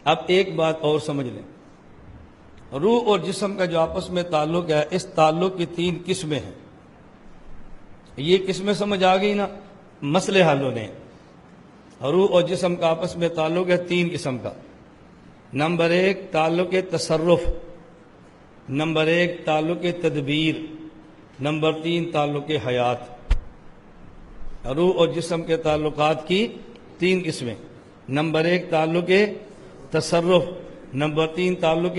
اب ایک بات اور سمجھ لیں، روح اور جسم کا جو آپس میں تعلق ہے، اس تعلق کی 3 قسمیں ہیں۔ یہ قسمیں سمجھ آ گئی نا، مسئلے حل ہونے ہیں۔ روح اور جسم کا آپس میں تعلق ہے 3 قسم کا۔ نمبر 1 تعلق تصرف، نمبر 1 تعلق تدبیر، نمبر 3 تعلق حیات۔ روح اور جسم کے تعلقات کی 3 قسمیں۔ نمبر 1 تعلق تصرف، نمبر 3 تعلق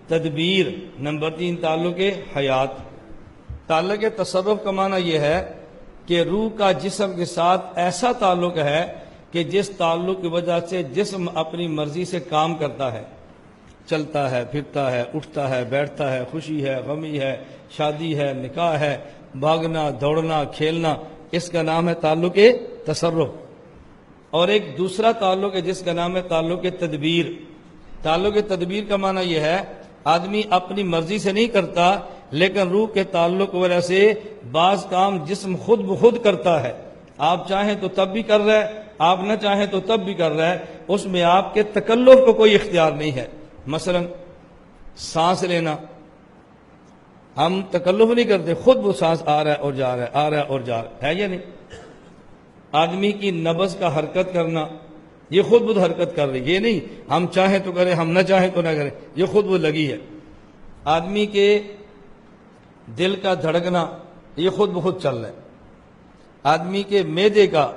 تدبیر، نمبر 3 تعلق حیات۔ تعلق تصرف کا معنی یہ ہے کہ روح کا جسم کے ساتھ ایسا تعلق ہے کہ جس تعلق کی وجہ سے جسم اپنی مرضی سے کام کرتا ہے، چلتا ہے، پھرتا ہے، اٹھتا ہے، بیٹھتا ہے، خوشی ہے، غمی ہے، شادی ہے، نکاح ہے، بھاگنا، دوڑنا، کھیلنا، اس کا نام ہے تعلق تصرف۔ اور ایک دوسرا تعلق ہے جس کا نام ہے تعلق تدبیر۔ تعلق تدبیر کا معنی یہ ہے آدمی اپنی مرضی سے نہیں کرتا، لیکن روح کے تعلق کی وجہ سے بعض کام جسم خود بخود کرتا ہے۔ آپ چاہیں تو تب بھی کر رہا ہے، آپ نہ چاہیں تو تب بھی کر رہا ہے، اس میں آپ کے تکلف کو کوئی اختیار نہیں ہے۔ مثلا سانس لینا، ہم تکلف نہیں کرتے، خود وہ سانس آ رہا ہے اور جا رہا ہے، آ رہا ہے اور جا رہا ہے یا نہیں؟ آدمی کی نبض کا حرکت کرنا، یہ خود بخود حرکت کر رہی ہے، یہ نہیں ہم چاہیں تو کریں، ہم نہ چاہیں تو نہ کریں، یہ خود وہ لگی ہے۔ آدمی کے دل کا دھڑکنا، یہ خود بخود چل رہا ہے۔ آدمی کے معدے کا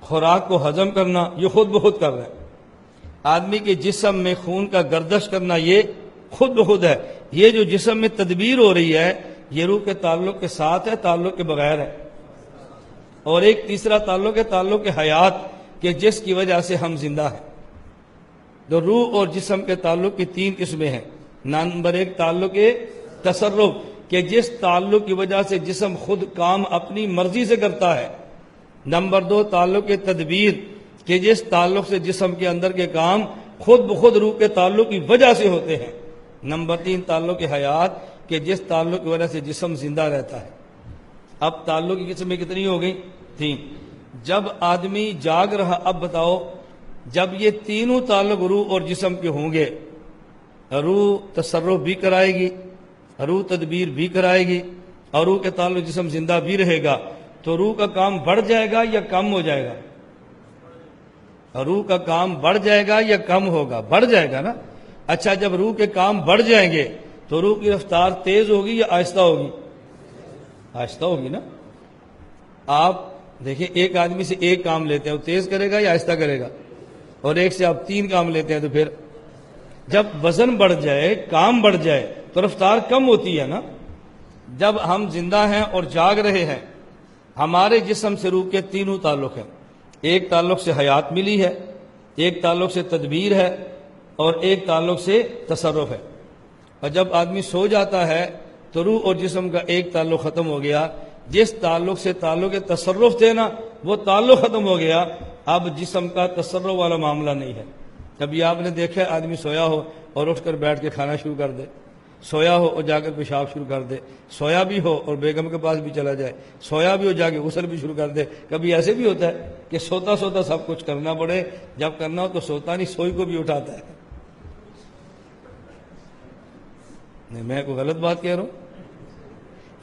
خوراک کو ہضم کرنا، یہ خود بخود کر رہا ہے۔ آدمی کے جسم میں خون کا گردش کرنا، یہ خود بخود ہے۔ یہ جو جسم میں تدبیر ہو رہی ہے، یہ روح کے تعلق کے ساتھ ہے، تعلق کے بغیر ہے۔ اور ایک تیسرا تعلق ہے تعلق حیات، کہ جس کی وجہ سے ہم زندہ ہیں۔ تو روح اور جسم کے تعلق کی 3 قسمیں ہیں۔ نمبر 1 تعلق تصرف، کہ جس تعلق کی وجہ سے جسم خود کام اپنی مرضی سے کرتا ہے۔ نمبر 2 تعلق تدبیر، کہ جس تعلق سے جسم کے اندر کے کام خود بخود روح کے تعلق کی وجہ سے ہوتے ہیں۔ نمبر 3 تعلق حیات، کہ جس تعلق کی وجہ سے جسم زندہ رہتا ہے۔ اب تعلق کی قسمیں کتنی ہو گئی؟ 3۔ جب آدمی جاگ رہا، اب بتاؤ جب یہ تینوں تعلق روح اور جسم کے ہوں گے، روح تصرف بھی کرائے گی، روح تدبیر بھی کرائے گی، اور روح کے تعلق جسم زندہ بھی رہے گا، تو روح کا کام بڑھ جائے گا یا کم ہو جائے گا؟ روح کا کام بڑھ جائے گا یا کم ہوگا؟ بڑھ جائے گا نا۔ اچھا، جب روح کے کام بڑھ جائیں گے تو روح کی رفتار تیز ہوگی یا آہستہ ہوگی؟ آہستہ ہوگی نا۔ آپ دیکھیں، ایک آدمی سے ایک کام لیتے ہیں، وہ تیز کرے گا یا آہستہ کرے گا؟ اور ایک سے آپ 3 کام لیتے ہیں تو پھر جب وزن بڑھ جائے، کام بڑھ جائے تو رفتار کم ہوتی ہے نا۔ جب ہم زندہ ہیں اور جاگ رہے ہیں، ہمارے جسم سے روح کے 3 تعلق ہیں۔ ایک تعلق سے حیات ملی ہے، ایک تعلق سے تدبیر ہے، اور ایک تعلق سے تصرف ہے۔ اور جب آدمی سو جاتا ہے تو روح اور جسم کا ایک تعلق ختم ہو گیا۔ جس تعلق سے تعلق تصرف تھے نا، وہ تعلق ختم ہو گیا، اب جسم کا تصرف والا معاملہ نہیں ہے۔ کبھی آپ نے دیکھا آدمی سویا ہو اور اٹھ کر بیٹھ کے کھانا شروع کر دے، سویا ہو اور جا کر پیشاب شروع کر دے، سویا بھی ہو اور بیگم کے پاس بھی چلا جائے، سویا بھی ہو جا کے غسل بھی شروع کر دے۔ کبھی ایسے بھی ہوتا ہے کہ سوتا سوتا سب کچھ کرنا پڑے، جب کرنا ہو تو سوتا نہیں، سوئی کو بھی اٹھاتا ہے۔ نہیں، میں کوئی غلط بات کہہ رہا ہوں؟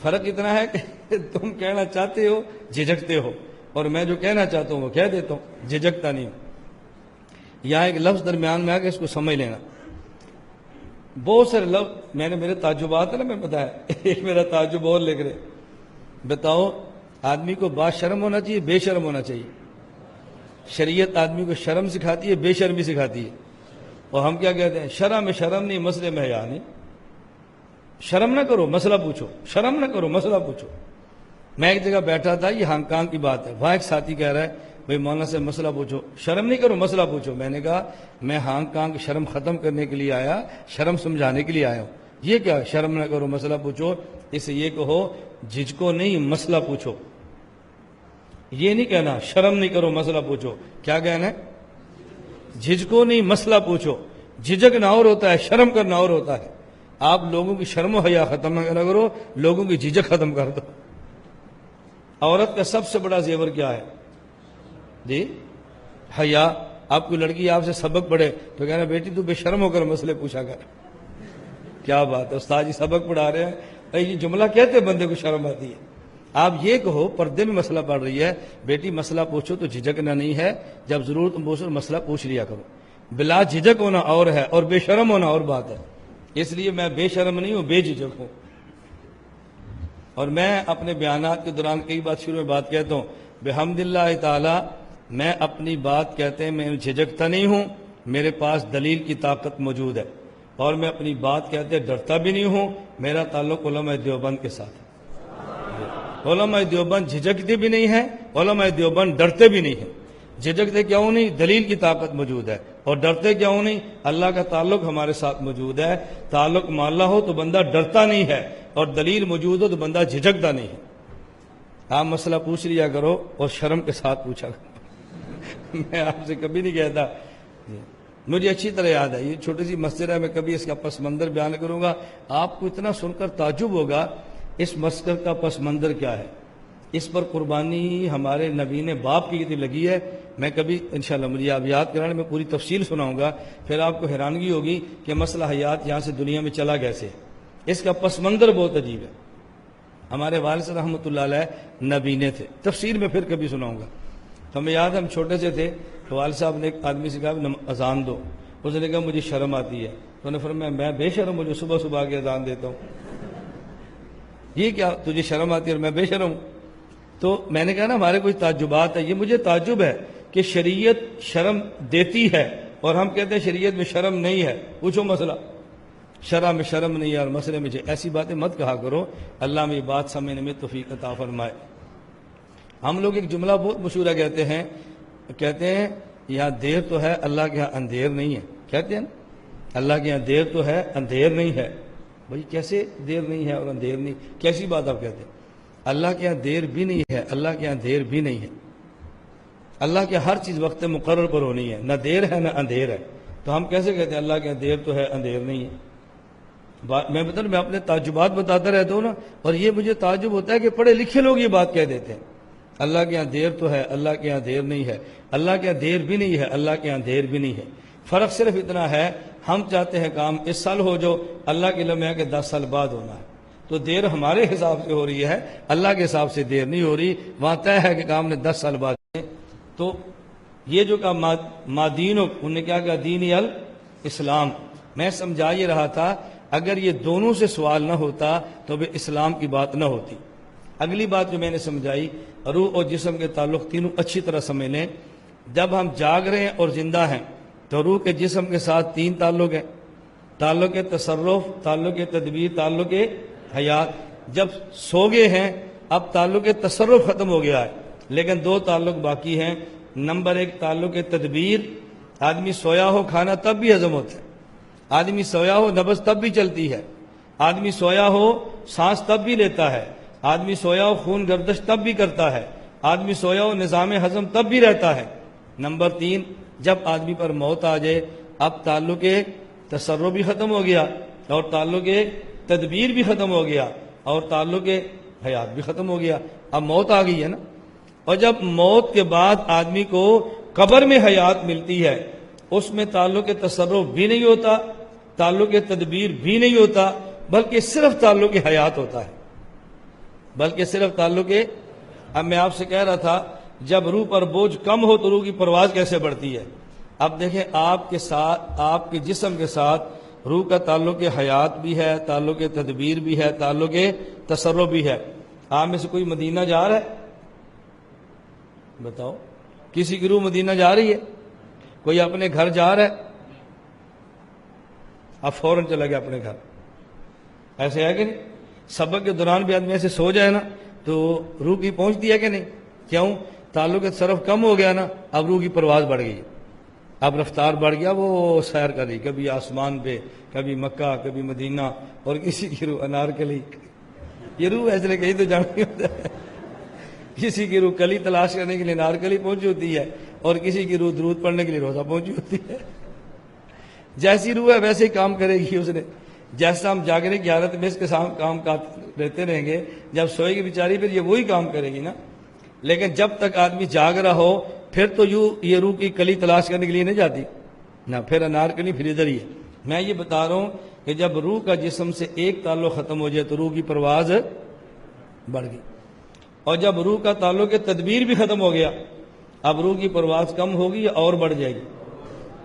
فرق اتنا ہے کہ تم کہنا چاہتے ہو جھجکتے ہو، اور میں جو کہنا چاہتا ہوں وہ کہہ دیتا ہوں، جھجکتا نہیں ہوں۔ یہاں ایک لفظ درمیان میں آ کے اس کو سمجھ لینا۔ بہت سارے لفظ میں نے میرے تعجبات ہے نا، میں بتایا، ایک میرا تعجب اور لکھ رہے، بتاؤ آدمی کو با شرم ہونا چاہیے، بے شرم ہونا چاہیے؟ شریعت آدمی کو شرم سکھاتی ہے، بے شرمی سکھاتی ہے، اور ہم کیا کہتے ہیں؟ شرم نہیں، مسئلے میں حیا نہیں۔ شرم نہ کرو، مسئلہ پوچھو، شرم نہ کرو، مسئلہ پوچھو۔ میں ایک جگہ بیٹھا تھا، یہ ہانگ کانگ کی بات ہے، وہاں ایک ساتھی کہہ رہا ہے بھئی مولانا سے مسئلہ پوچھو، شرم نہیں کرو، مسئلہ پوچھو۔ میں نے کہا میں ہانگ کانگ کی شرم ختم کرنے کے لیے آیا، شرم سمجھانے کے لیے آیا ہوں۔ یہ کیا شرم نہ کرو مسئلہ پوچھو؟ اسے یہ کہو جھجکو نہیں، مسئلہ پوچھو۔ یہ نہیں کہنا شرم نہیں کرو مسئلہ پوچھو، کیا کہنا ہے؟ جھجکو نہیں، مسئلہ پوچھو۔ جھجکنا اور ہوتا ہے، شرم کرنا اور ہوتا ہے۔ آپ لوگوں کی شرم و حیا ختم نہ کرو، لوگوں کی جھجک ختم کر دو۔ عورت کا سب سے بڑا زیور کیا ہے جی؟ حیا۔ آپ کوئی لڑکی آپ سے سبق پڑھے تو کہنا بیٹی تو بے شرم ہو کر مسئلے پوچھا کر. کیا بات ہے، استاد جی سبق پڑھا رہے ہیں، یہ جملہ کہتے بندے کو شرم آتی ہے. آپ یہ کہو پردے میں مسئلہ پڑھ رہی ہے، بیٹی مسئلہ پوچھو تو جھجکنا نہیں ہے، جب ضرورت پوچھو مسئلہ پوچھ لیا کرو. بلا جھجک ہونا اور ہے اور بے شرم ہونا اور بات ہے. اس لیے میں بے شرم نہیں ہوں، بے جھجک ہوں. اور میں اپنے بیانات کے دوران کئی بات شروع میں بات کہتا ہوں، بحمد اللہ تعالی میں اپنی بات کہتے ہیں میں جھجکتا نہیں ہوں، میرے پاس دلیل کی طاقت موجود ہے، اور میں اپنی بات کہتے ڈرتا بھی نہیں ہوں. میرا تعلق علماء دیوبند کے ساتھ ہے. علماء دیوبند جھجکتے بھی نہیں ہیں، علماء دیوبند ڈرتے بھی نہیں ہیں. جھجکتے کیوں نہیں؟ دلیل کی طاقت موجود ہے. اور ڈرتے کیوں نہیں؟ اللہ کا تعلق ہمارے ساتھ موجود ہے. تعلق معلّہ ہو تو بندہ ڈرتا نہیں ہے، اور دلیل موجود ہو تو بندہ جھجکتا نہیں ہے. آپ مسئلہ پوچھ لیا کرو اور شرم کے ساتھ پوچھا کرو. میں آپ سے کبھی نہیں کہتا. مجھے اچھی طرح یاد ہے، یہ چھوٹی سی مسجد ہے، میں کبھی اس کا پس منظر بیان کروں گا، آپ کو اتنا سن کر تعجب ہوگا اس مسجد کا پس منظر کیا ہے. اس پر قربانی ہمارے نبی نے باپ کی لگی ہے. میں کبھی انشاءاللہ مجھے آپ یاد کرانے میں پوری تفصیل سناؤں گا، پھر آپ کو حیرانگی ہوگی کہ مسئلہ حیات یہاں سے دنیا میں چلا کیسے. اس کا پس منظر بہت عجیب ہے. ہمارے والد صاحب رحمۃ اللہ علیہ نبینے تھے، تفسیر میں پھر کبھی سناؤں گا. تو ہمیں یاد ہے ہم چھوٹے سے تھے تو والد صاحب نے ایک آدمی سے کہا اذان دو. اس نے کہا مجھے شرم آتی ہے. تو انہوں نے فرمایا میں بے شرم ہوں جو صبح صبح کے اذان دیتا ہوں. یہ کیا تجھے شرم آتی ہے اور میں بے شرم ہوں؟ تو میں نے کہا نا ہمارے کچھ تعجبات ہیں. یہ مجھے تعجب ہے کہ شریعت شرم دیتی ہے اور ہم کہتے ہیں شریعت میں شرم نہیں ہے. پوچھو مسئلہ، شرع میں شرم نہیں ہے اور مسئلے میں ایسی باتیں مت کہا کرو. اللہ میں یہ بات سمجھنے میں توفیق عطا فرمائے. ہم لوگ ایک جملہ بہت مشہور کہتے ہیں یہاں دیر تو ہے اللہ کے یہاں اندھیر نہیں ہے. کہتے ہیں نا اللہ کے یہاں دیر تو ہے اندھیر نہیں ہے. بھائی کیسے دیر نہیں ہے اور اندھیر نہیں؟ کیسی بات آپ کہتے ہیں؟ اللہ کے یہاں دیر بھی نہیں ہے، اللہ کے یہاں دیر بھی نہیں ہے. اللہ کے ہر چیز وقت مقرر پر ہونی ہے، نہ دیر ہے نہ اندھیر ہے. تو ہم کیسے کہتے ہیں اللہ کے یہاں دیر تو ہے اندھیر نہیں ہے؟ میں اپنے تعجبات بتاتا رہتا ہوں نا، اور یہ مجھے تعجب ہوتا ہے کہ پڑھے لکھے لوگ یہ بات کہہ دیتے ہیں اللہ کے یہاں دیر تو ہے اللہ کے یہاں دیر نہیں ہے. اللہ کے یہاں دیر بھی نہیں ہے، اللہ کے یہاں دیر بھی نہیں ہے. فرق صرف اتنا ہے ہم چاہتے ہیں کام اس سال ہو جو اللہ کے علم ہے کہ 10 سال بعد ہونا ہے. تو دیر ہمارے حساب سے ہو رہی ہے، اللہ کے حساب سے دیر نہیں ہو رہی. وہاں طے ہے کہ کام نے 10 سال بعد. تو یہ جو کہا مادین انہوں نے کیا کہا دینی الاسلام. میں سمجھا یہ رہا تھا اگر یہ دونوں سے سوال نہ ہوتا تو بھی اسلام کی بات نہ ہوتی. اگلی بات جو میں نے سمجھائی روح اور جسم کے تعلق تینوں اچھی طرح سمجھ لیں. جب ہم جاگ رہے ہیں اور زندہ ہیں تو روح کے جسم کے ساتھ 3 تعلق ہیں، تعلق تصرف، تعلق تدبیر، تعلق حیات. جب سو گئے ہیں اب تعلق تصرف ختم ہو گیا ہے لیکن 2 تعلق باقی ہیں. نمبر 1 تعلق تدبیر. آدمی سویا ہو کھانا تب بھی ہضم ہوتا ہے، آدمی سویا ہو نبض تب بھی چلتی ہے، آدمی سویا ہو سانس تب بھی لیتا ہے، آدمی سویا ہو خون گردش تب بھی کرتا ہے، آدمی سویا ہو نظام ہضم تب بھی رہتا ہے. نمبر 3 جب آدمی پر موت آ جائے اب تعلق تصرف بھی ختم ہو گیا اور تعلق تدبیر بھی ختم ہو گیا اور تعلق حیات بھی ختم ہو گیا. اب موت آ گئی ہے نا. اور جب موت کے بعد آدمی کو قبر میں حیات ملتی ہے اس میں تعلق تصرف بھی نہیں ہوتا، تعلق تدبیر بھی نہیں ہوتا، بلکہ صرف تعلق حیات ہوتا ہے، بلکہ صرف تعلق. اب میں آپ سے کہہ رہا تھا جب روح پر بوجھ کم ہو تو روح کی پرواز کیسے بڑھتی ہے. اب دیکھیں آپ کے ساتھ، آپ کے جسم کے ساتھ روح کا تعلق حیات بھی ہے، تعلق تدبیر بھی ہے، تعلق تصرف بھی ہے. آپ میں سے کوئی مدینہ جا رہا ہے؟ بتاؤ کسی کی روح مدینہ جا رہی ہے؟ کوئی اپنے گھر جا رہا ہے؟ اب فوراً چلا گیا اپنے گھر. ایسے ہے کہ نہیں؟ سبق کے دوران بھی آدمی ایسے سو جائے نا تو روح کی پہنچتی ہے کہ نہیں؟ کیوں؟ تعلق تصرف کم ہو گیا نا، اب روح کی پرواز بڑھ گئی، اب رفتار بڑھ گیا، وہ سیر کر رہی، کبھی آسمان پہ، کبھی مکہ، کبھی مدینہ. اور کسی کی روح انارکلی، یہ روح ایسے کہیں تو جانا نہیں ہوتا ہے. کسی کی روح کلی تلاش کرنے کے لیے نارکلی پہنچی ہوتی ہے اور کسی کی روح درود پڑھنے کے لیے روزہ پہنچی ہوتی ہے. جیسی روح ہے ویسے ہی کام کرے گی اس نے. جیسا ہم جاگنے کی حالت میں اس کے ساتھ کام رہتے رہیں گے، جب سوئے گی بیچاری پھر یہ وہی کام کرے گی نا. لیکن جب تک آدمی جاگ رہا ہو پھر تو یہ روح کی کلی تلاش کرنے کے لیے نہیں جاتی نہ، پھر انار کے نہیں، پھر ادھر ہی ہے۔ میں یہ بتا رہا ہوں کہ جب روح کا جسم سے ایک تعلق ختم ہو جائے تو روح کی پرواز بڑھ گئی، اور جب روح کا تعلق تدبیر بھی ختم ہو گیا اب روح کی پرواز کم ہوگی یا اور بڑھ جائے گی؟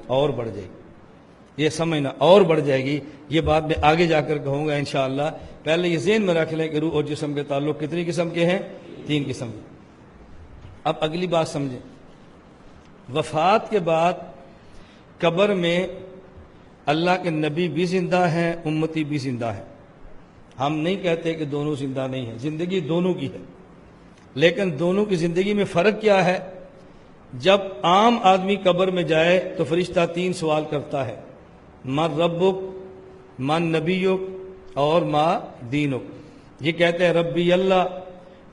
اور بڑھ جائے گی، یہ سمجھنا، اور بڑھ جائے گی۔ یہ بات میں آگے جا کر کہوں گا انشاءاللہ، پہلے یہ ذہن میں رکھ لیں کہ روح اور جسم کے تعلق کتنی قسم کے ہیں؟ 3 قسم کے۔ اب اگلی بات سمجھیں، وفات کے بعد قبر میں اللہ کے نبی بھی زندہ ہیں، امتی بھی زندہ ہیں۔ ہم نہیں کہتے کہ دونوں زندہ نہیں ہیں، زندگی دونوں کی ہے، لیکن دونوں کی زندگی میں فرق کیا ہے؟ جب عام آدمی قبر میں جائے تو فرشتہ 3 سوال کرتا ہے، من ربک، من نبیک اور ما دینک۔ یہ کہتے ہیں ربی اللہ،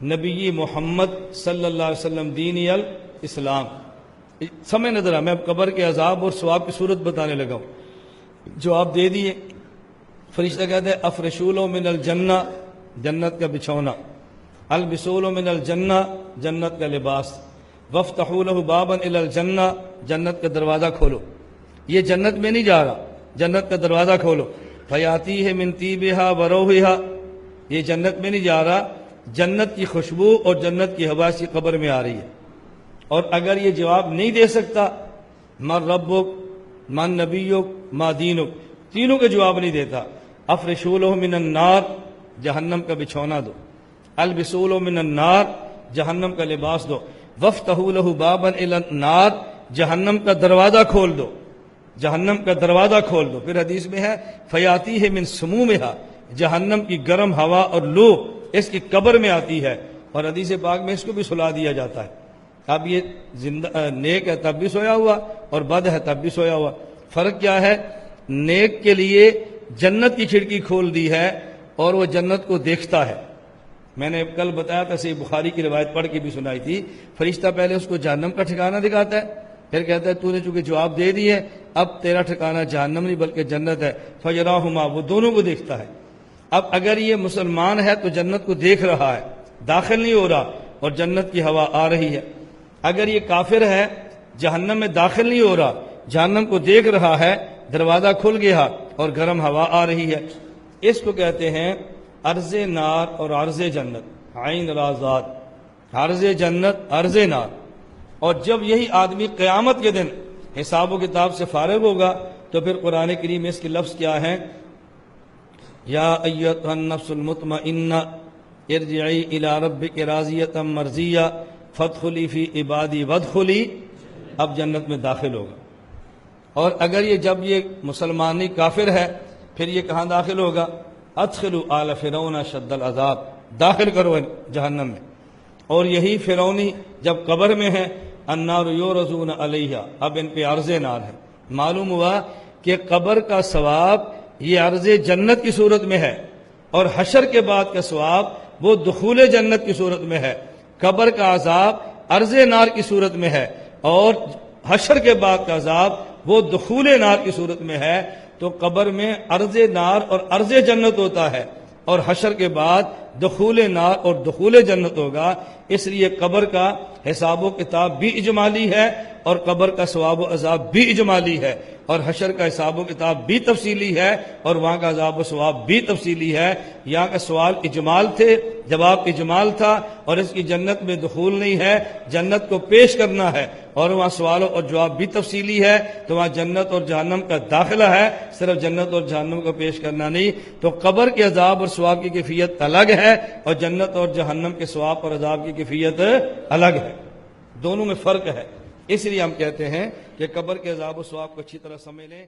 نبی محمد صلی اللہ علیہ وسلم، دینی الاسلام۔ سمجھ نظر آ، میں قبر کے عذاب اور ثواب کی صورت بتانے لگا ہوں۔ جواب دے دیے، فرشتہ کہتے ہیں افرشولو من الجنہ، جنت کا بچھونا، البسولو من الجنہ، جنت کا لباس، وفتحوا لہ بابا الی الجنہ، جنت کا دروازہ کھولو۔ یہ جنت میں نہیں جا رہا، جنت کا دروازہ کھولو۔ فیاتیہ من طیبہا وروحہا، یہ جنت میں نہیں جا رہا، جنت کی خوشبو اور جنت کی ہوا اس کی قبر میں آ رہی ہے۔ اور اگر یہ جواب نہیں دے سکتا، من ربک، من نبیک، ما دینک، تینوں کا جواب نہیں دیتا، افرشوا لہ من النار، جہنم کا بچھونا دو، البسوا لہ من النار، جہنم کا لباس دو، وفتحوا لہ بابا الی النار، جہنم کا دروازہ کھول دو، جہنم کا دروازہ کھول دو۔ پھر حدیث میں ہے فیاتیہ من سمومہا، جہنم کی گرم ہوا اور لو اس کی قبر میں آتی ہے، اور حدیث پاک میں اس کو بھی سلا دیا جاتا ہے۔ اب یہ نیک ہے تب بھی سویا ہوا اور بد ہے تب بھی سویا ہوا۔ فرق کیا ہے؟ نیک کے لیے جنت کی کھڑکی کھول دی ہے اور وہ جنت کو دیکھتا ہے۔ میں نے کل بتایا تھا، صحیح بخاری کی روایت پڑھ کے بھی سنائی تھی، فرشتہ پہلے اس کو جہنم کا ٹھکانہ دکھاتا ہے، پھر کہتا ہے تو نے چونکہ جواب دے دیے اب تیرا ٹھکانہ جہنم نہیں بلکہ جنت ہے، فیراہما، وہ دونوں کو دیکھتا ہے۔ اب اگر یہ مسلمان ہے تو جنت کو دیکھ رہا ہے، داخل نہیں ہو رہا اور جنت کی ہوا آ رہی ہے۔ اگر یہ کافر ہے، جہنم میں داخل نہیں ہو رہا، جہنم کو دیکھ رہا ہے، دروازہ کھل گیا اور گرم ہوا آ رہی ہے۔ اس کو کہتے ہیں عرض نار اور عرض جنت، عین رازات، عرض جنت، عرض نار۔ اور جب یہی آدمی قیامت کے دن حساب و کتاب سے فارغ ہوگا تو پھر قرآن کریم میں اس کے لفظ کیا ہیں؟ یا ایتھا النفس المطمئنہ ارجعی الی ربک راضیۃ مرضیہ فادخلی فی عبادی وادخلی، اب جنت میں داخل ہوگا۔ اور اگر یہ جب یہ مسلمانی کافر ہے پھر یہ کہاں داخل ہوگا؟ ادخلوا آل فرعون شد العذاب، داخل کرو جہنم میں۔ اور یہی فرعونی جب قبر میں ہے، النار یورزون علیہ، اب ان پہ عرض نار ہے۔ معلوم ہوا کہ قبر کا ثواب یہ عرض جنت کی صورت میں ہے، اور حشر کے بعد کا ثواب وہ دخول جنت کی صورت میں ہے۔ قبر کا عذاب عرض نار کی صورت میں ہے، اور حشر کے بعد کا عذاب وہ دخول نار کی صورت میں ہے۔ تو قبر میں عرض نار اور عرض جنت ہوتا ہے، اور حشر کے بعد دخول نار اور دخول جنت ہوگا۔ اس لیے قبر کا حساب و کتاب بھی اجمالی ہے، اور قبر کا ثواب و عذاب بھی اجمالی ہے، اور حشر کا حساب و کتاب بھی تفصیلی ہے، اور وہاں کا عذاب و ثواب بھی تفصیلی ہے۔ یہاں کا سوال اجمال تھے، جواب اجمال تھا، اور اس کی جنت میں دخول نہیں ہے، جنت کو پیش کرنا ہے، اور وہاں سوال اور جواب بھی تفصیلی ہے، تو وہاں جنت اور جہنم کا داخلہ ہے، صرف جنت اور جہنم کو پیش کرنا نہیں۔ تو قبر کے عذاب اور ثواب کی کیفیت الگ ہے، اور جنت اور جہنم کے ثواب اور عذاب کی کیفیت الگ ہے، دونوں میں فرق ہے۔ اس لیے ہم کہتے ہیں کہ قبر کے عذاب و ثواب کو اچھی طرح سمجھ لیں۔